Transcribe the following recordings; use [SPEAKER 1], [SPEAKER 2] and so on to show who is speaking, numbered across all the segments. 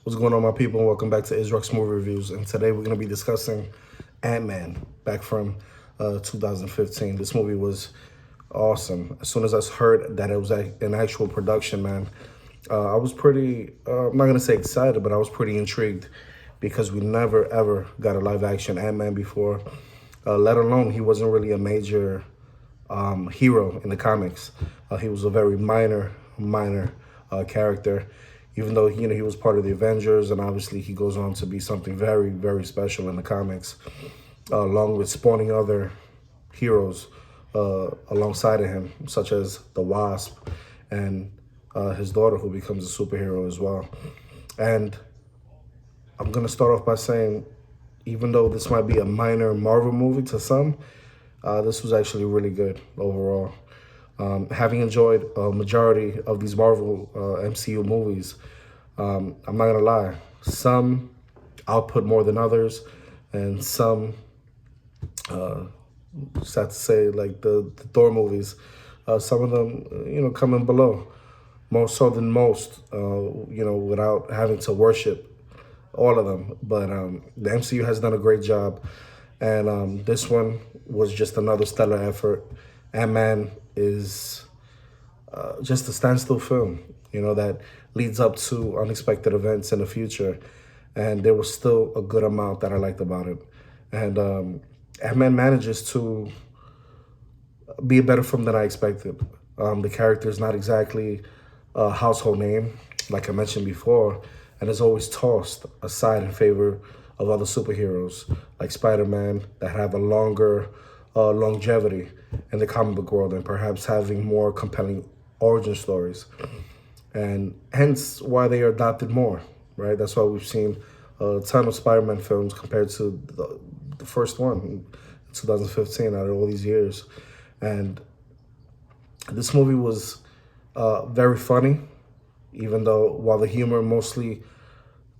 [SPEAKER 1] What's going on, my people? Welcome back to Israel's Movie Reviews. And today we're going to be discussing Antman, back from 2015. This movie was awesome. As soon as I heard that it was an actual production, man, I was pretty, I'm not going to say excited, but I was pretty intrigued because we never, ever got a live action Antman before, let alone he wasn't really a major hero in the comics. He was a very minor character, even though he was part of the Avengers, and obviously he goes on to be something very, very special in the comics, along with spawning other heroes alongside of him, such as the Wasp and his daughter, who becomes a superhero as well. And I'm gonna start off by saying, even though this might be a minor Marvel movie to some, this was actually really good overall. Having enjoyed a majority of these Marvel MCU movies, I'm not gonna lie, some output more than others, and some, sad to say, like the Thor movies, some of them, come in below, more so than most, without having to worship all of them. But the MCU has done a great job, and this one was just another stellar effort. Ant-Man is just a standstill film, that leads up to unexpected events in the future. And there was still a good amount that I liked about it. And Ant-Man manages to be a better film than I expected. The character is not exactly a household name, like I mentioned before, and is always tossed aside in favor of other superheroes like Spider-Man that have a longer longevity in the comic book world and perhaps having more compelling origin stories. And hence why they are adopted more, right? That's why we've seen a ton of Spider-Man films compared to the first one in 2015 out of all these years. And this movie was very funny, even though while the humor mostly,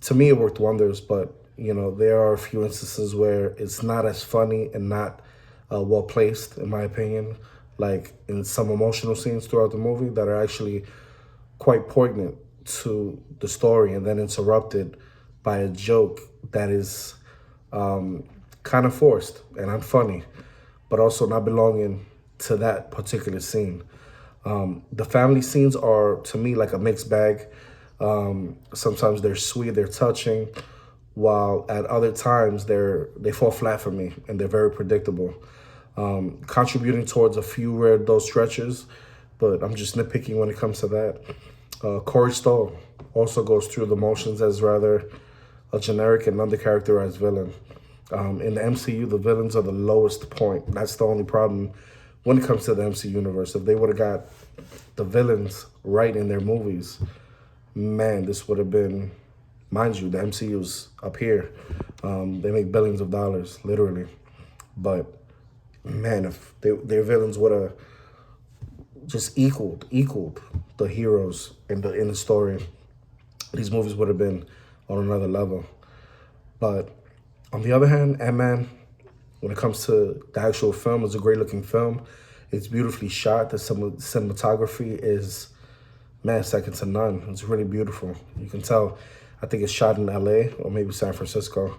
[SPEAKER 1] to me, it worked wonders, but there are a few instances where it's not as funny and not well placed, in my opinion, like in some emotional scenes throughout the movie that are actually quite poignant to the story, and then interrupted by a joke that is kind of forced and unfunny, but also not belonging to that particular scene. The family scenes are, to me, like a mixed bag. Sometimes they're sweet, they're touching, while at other times they fall flat for me and they're very predictable. Contributing towards a few rare those stretches, but I'm just nitpicking when it comes to that. Corey Stoll also goes through the motions as rather a generic and undercharacterized villain. In the MCU, the villains are the lowest point. That's the only problem when it comes to the MCU universe. If they would have got the villains right in their movies, man, this would have been, mind you, the MCU's up here. They make billions of dollars, literally. But man, if their villains would have just equaled the heroes in the story, these movies would have been on another level. But on the other hand, Ant-Man, when it comes to the actual film, it's a great looking film. It's beautifully shot. The cinematography is, man, second to none. It's really beautiful. You can tell, I think it's shot in LA or maybe San Francisco.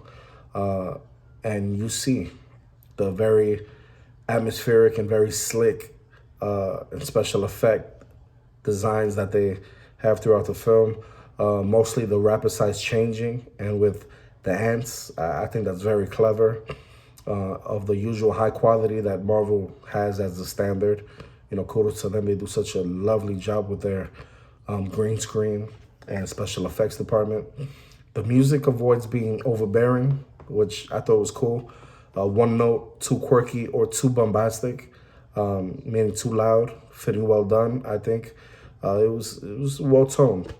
[SPEAKER 1] And you see the very atmospheric and very slick and special effect designs that they have throughout the film. Mostly the rapid size changing, and with the ants, I think that's very clever. Of the usual high quality that Marvel has as the standard. Kudos to them. They do such a lovely job with their green screen and special effects department. The music avoids being overbearing, which I thought was cool. One note, too quirky or too bombastic, meaning too loud, fitting well done, I think. It was well toned.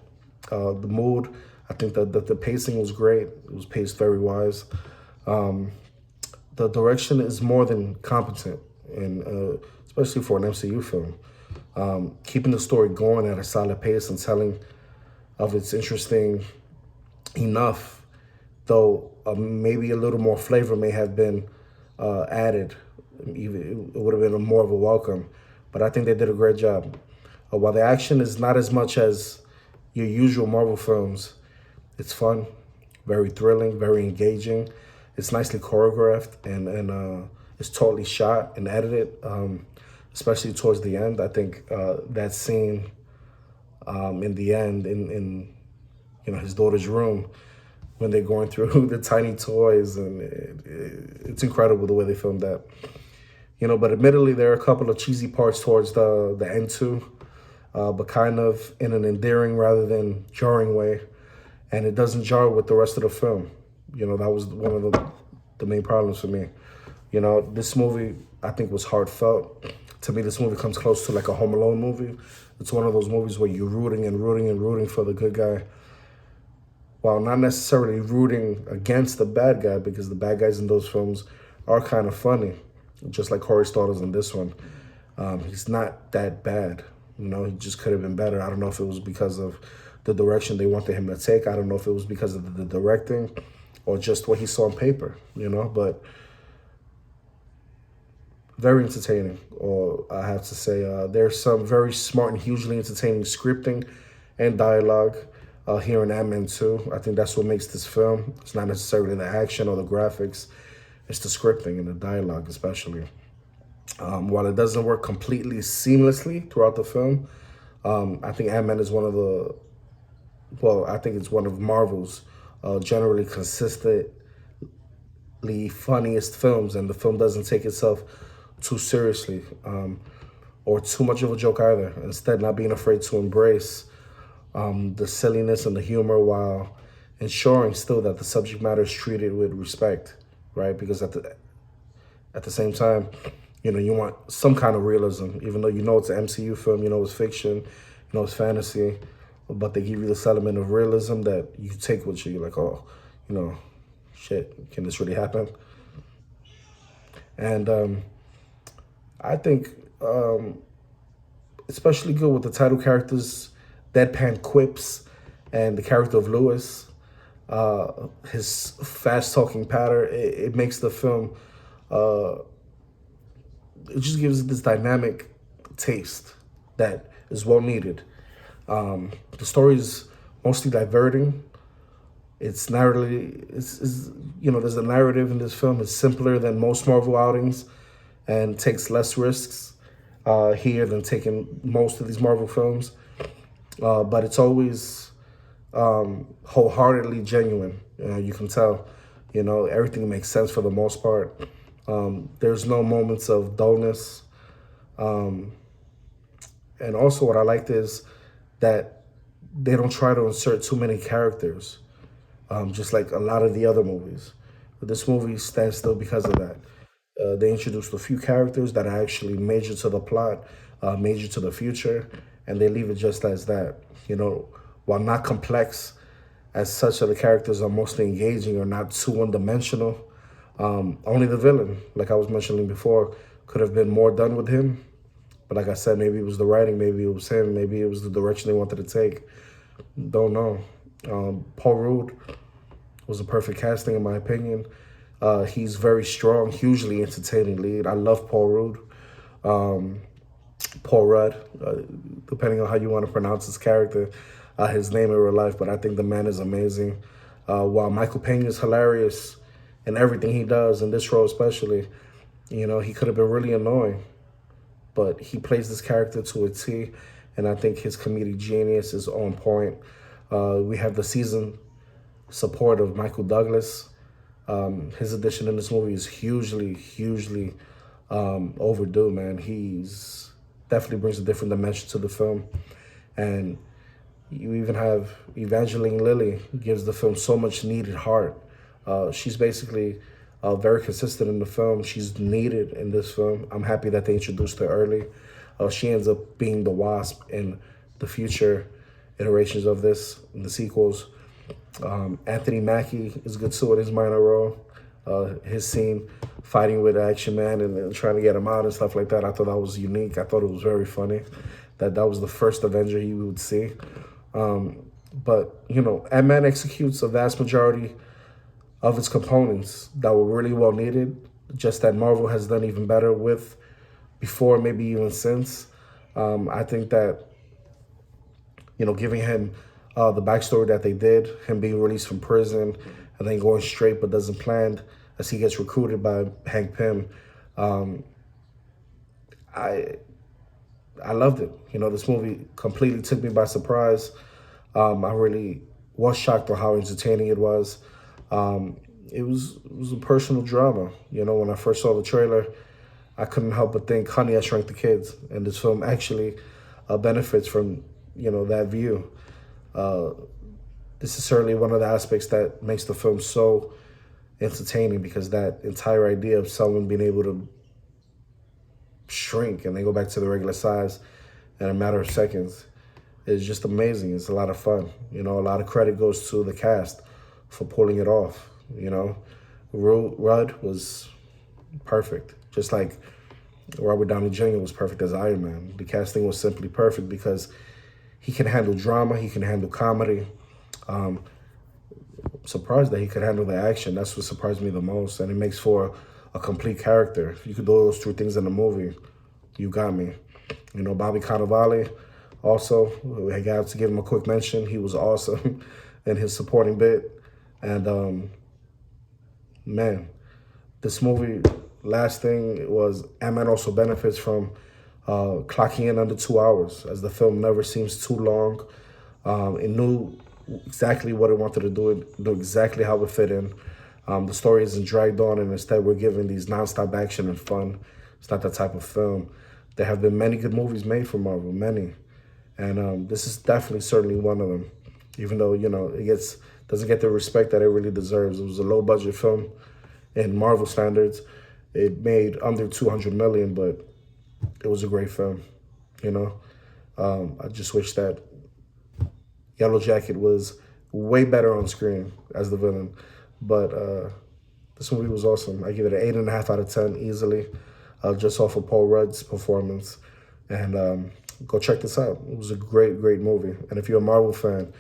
[SPEAKER 1] The mood, I think that the pacing was great. It was paced very wise. The direction is more than competent, and especially for an MCU film. Keeping the story going at a solid pace and telling of it's interesting enough, though maybe a little more flavor may have been added. Even it would have been more of a welcome, but I think they did a great job. While the action is not as much as your usual Marvel films, It's fun, very thrilling, very engaging. It's nicely choreographed and it's totally shot and edited, especially towards the end. I think that scene in the end in his daughter's room when they're going through the tiny toys, and it's incredible the way they filmed that. But admittedly, there are a couple of cheesy parts towards the end too, but kind of in an endearing rather than jarring way. And it doesn't jar with the rest of the film. That was one of the main problems for me. This movie, I think, was heartfelt. To me, this movie comes close to like a Home Alone movie. It's one of those movies where you're rooting and rooting and rooting for the good guy, while not necessarily rooting against the bad guy, because the bad guys in those films are kind of funny, just like Corey Stoll is in this one. He's not that bad. He just could have been better. I don't know if it was because of the direction they wanted him to take. I don't know if it was because of the directing or just what he saw on paper, but very entertaining. Or I have to say, there's some very smart and hugely entertaining scripting and dialogue here in Antman 2. I think that's what makes this film. It's not necessarily the action or the graphics. It's the scripting and the dialogue especially. While it doesn't work completely seamlessly throughout the film, I think Antman is I think it's one of Marvel's generally consistently funniest films, and the film doesn't take itself too seriously or too much of a joke either. Instead, not being afraid to embrace the silliness and the humor while ensuring still that the subject matter is treated with respect, right? Because at the same time, you want some kind of realism, even though it's an MCU film, it's fiction, it's fantasy, but they give you this element of realism that you take with you. You're like, oh, shit, can this really happen? And I think especially good with the title characters, deadpan quips, and the character of Lewis, his fast-talking patter. It makes the film, it just gives it this dynamic taste that is well needed. The story is mostly diverting. It's narratively, there's a narrative in this film. It's simpler than most Marvel outings and takes less risks here than taking most of these Marvel films. But it's always wholeheartedly genuine. You can tell, everything makes sense for the most part. There's no moments of dullness. And also what I liked is that they don't try to insert too many characters, just like a lot of the other movies. But this movie stands still because of that. They introduced a few characters that are actually major to the plot, major to the future, and they leave it just as that. While not complex as such, the characters are mostly engaging or not too one-dimensional. Only the villain, like I was mentioning before, could have been more done with him. But like I said, maybe it was the writing, maybe it was him, maybe it was the direction they wanted to take. Don't know. Paul Rudd was a perfect casting in my opinion. He's very strong, hugely entertaining lead. I love Paul Rudd. Paul Rudd, depending on how you want to pronounce his character, his name in real life, but I think the man is amazing. While Michael Peña is hilarious in everything he does, in this role especially, he could have been really annoying, but he plays this character to a T, and I think his comedic genius is on point. We have the seasoned support of Michael Douglas. His addition in this movie is hugely overdue, man. He's definitely brings a different dimension to the film. And you even have Evangeline Lilly, gives the film so much needed heart. She's basically very consistent in the film. She's needed in this film. I'm happy that they introduced her early. She ends up being the Wasp in the future iterations of this, in the sequels. Anthony Mackie is good too in his minor role. His scene fighting with Action Man and trying to get him out and stuff like that, I thought that was unique. I thought it was very funny. That was the first Avenger he would see. But, Antman executes a vast majority of its components that were really well needed, just that Marvel has done even better with before, maybe even since. I think that, giving him the backstory that they did, him being released from prison and then going straight but doesn't plan as he gets recruited by Hank Pym. I I loved it. You know, this movie completely took me by surprise. I really was shocked on how entertaining it was. It was a personal drama. You know, when I first saw the trailer, I couldn't help but think, "Honey, I Shrunk the Kids," and this film actually benefits from that view. Uh, this is certainly one of the aspects that makes the film so entertaining, because that entire idea of someone being able to shrink and they go back to the regular size in a matter of seconds is just amazing. It's a lot of fun. You know, a lot of credit goes to the cast for pulling it off. You know, Rudd was perfect, just like Robert Downey Jr. was perfect as Iron Man. The casting was simply perfect because he can handle drama, he can handle comedy. Surprised that he could handle the action. That's what surprised me the most, and it makes for a complete character. If you could do those two things in a movie, you got me. You know, Bobby Cannavale, also, I got to give him a quick mention. He was awesome in his supporting bit. And man, this movie, last thing was, Antman also benefits from clocking in under 2 hours, as the film never seems too long. It knew exactly what it wanted to do, it knew exactly how it fit in. The story isn't dragged on, and instead we're given these nonstop action and fun. It's not that type of film. There have been many good movies made for Marvel, many. And this is definitely, certainly one of them. Even though, it doesn't get the respect that it really deserves. It was a low-budget film in Marvel standards. It made under 200 million, but it was a great film, you know? I just wish that Yellowjacket was way better on screen as the villain. But this movie was awesome. I give it an 8.5 out of 10 easily, just off of Paul Rudd's performance. And go check this out. It was a great, great movie. And if you're a Marvel fan,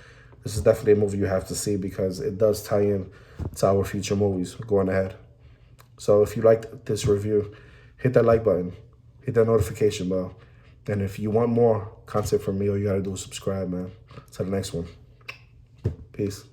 [SPEAKER 1] this is definitely a movie you have to see, because it does tie in to our future movies going ahead. So if you liked this review, hit that like button, hit that notification bell. And if you want more content from me, all you gotta do is subscribe, man. Till the next one. Peace.